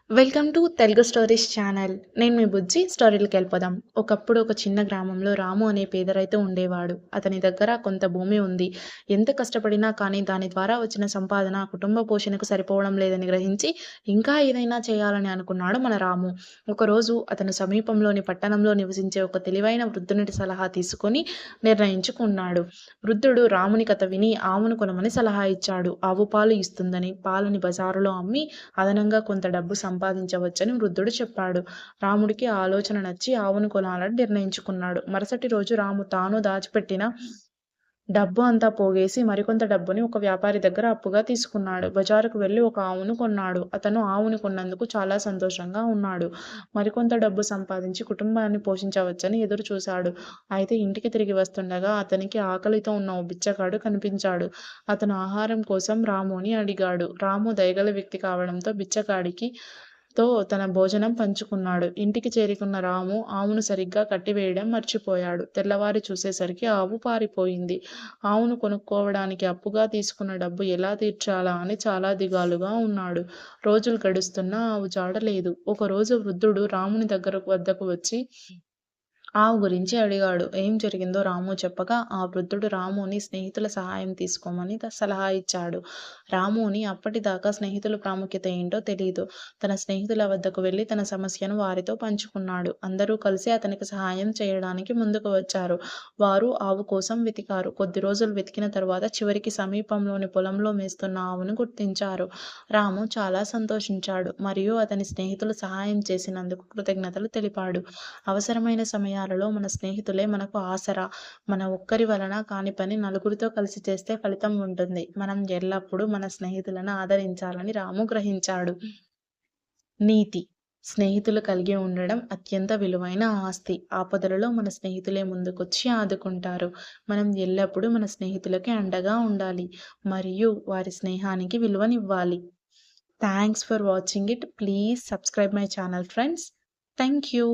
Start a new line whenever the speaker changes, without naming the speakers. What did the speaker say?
Welcome to Telugu stories channel. నేను మీ బుజ్జి. స్టోరీలకెళ్ళిపోదాం. ఒకప్పుడు ఒక చిన్న గ్రామంలో రాము అనే పేద రైతు ఉండేవాడు. అతని దగ్గర కొంత భూమి ఉంది. ఎంత కష్టపడినా కానీ దాని ద్వారా వచ్చిన సంపాదన కుటుంబ పోషణకు సరిపోవడం లేదని గ్రహించి ఇంకా ఏదైనా చేయాలని అనుకున్నాడు మన రాము. ఒకరోజు అతను సమీపంలోని పట్టణంలో నివసించే ఒక తెలివైన వృద్ధుని సలహా తీసుకొని నిర్ణయించుకున్నాడు. వృద్ధుడు రాముని కథ విని ఆవును కొనమని సలహా ఇచ్చాడు. ఆవు పాలు ఇస్తుందని, పాలని బజారులో అమ్మి అదనంగా కొంత డబ్బు సంపాదించవచ్చని వృద్ధుడు చెప్పాడు. రాముడికి ఆ ఆలోచన నచ్చి ఆవును కొనాలని నిర్ణయించుకున్నాడు. మరుసటి రోజు రాము తాను దాచిపెట్టిన డబ్బు అంతా పోగేసి మరికొంత డబ్బుని ఒక వ్యాపారి దగ్గర అప్పుగా తీసుకున్నాడు. బజారుకు వెళ్లి ఒక ఆవును కొన్నాడు. అతను ఆవుని కొన్నందుకు చాలా సంతోషంగా ఉన్నాడు. మరికొంత డబ్బు సంపాదించి కుటుంబాన్ని పోషించవచ్చని ఎదురు చూశాడు. అయితే ఇంటికి తిరిగి వస్తుండగా అతనికి ఆకలితో ఉన్న ఓ బిచ్చగాడు కనిపించాడు. అతను ఆహారం కోసం రాముని అడిగాడు. రాము దయగల వ్యక్తి కావడంతో బిచ్చగాడికి తన భోజనం పంచుకున్నాడు. ఇంటికి చేరుకున్న రాము ఆవును సరిగ్గా కట్టివేయడం మర్చిపోయాడు. తెల్లవారి చూసేసరికి ఆవు పారిపోయింది. ఆవును కొనుక్కోవడానికి అప్పుగా తీసుకున్న డబ్బు ఎలా తీర్చాలా అని చాలా దిగాలుగా ఉన్నాడు. రోజులు గడుస్తున్నా ఆవు జాడ లేదు. ఒకరోజు వృద్ధుడు రాముని వద్దకు వచ్చి ఆవు గురించి అడిగాడు. ఏం జరిగిందో రాము చెప్పగా ఆ వృద్ధుడు రాముని స్నేహితుల సహాయం తీసుకోమని సలహా ఇచ్చాడు. రాముని అప్పటిదాకా స్నేహితుల ప్రాముఖ్యత ఏంటో తెలీదు. తన స్నేహితుల వద్దకు వెళ్లి తన సమస్యను వారితో పంచుకున్నాడు. అందరూ కలిసి అతనికి సహాయం చేయడానికి ముందుకు వచ్చారు. వారు ఆవు కోసం వెతికారు. కొద్ది రోజులు వెతికిన తరువాత చివరికి సమీపంలోని పొలంలో మేస్తున్న ఆవును గుర్తించారు. రాము చాలా సంతోషించాడు మరియు అతని స్నేహితులు సహాయం చేసినందుకు కృతజ్ఞతలు తెలిపాడు. అవసరమైన సమయాలలో మన స్నేహితులే మనకు ఆసరా. మన ఒక్కరి వలన కాని పని నలుగురితో కలిసి చేస్తే ఫలితం ఉంటుంది. మనం ఎల్లప్పుడూ మన స్నేహితులను ఆదరించాలని రాము గ్రహించాడు. నీతి: స్నేహితులు కలిగి ఉండడం అత్యంత విలువైన ఆస్తి. ఆపదలలో మన స్నేహితులే ముందుకొచ్చి ఆదుకుంటారు. మనం ఎల్లప్పుడూ మన స్నేహితులకి అండగా ఉండాలి మరియు వారి స్నేహానికి విలువనివ్వాలి. Thanks for watching it. Please subscribe my channel friends. Thank you.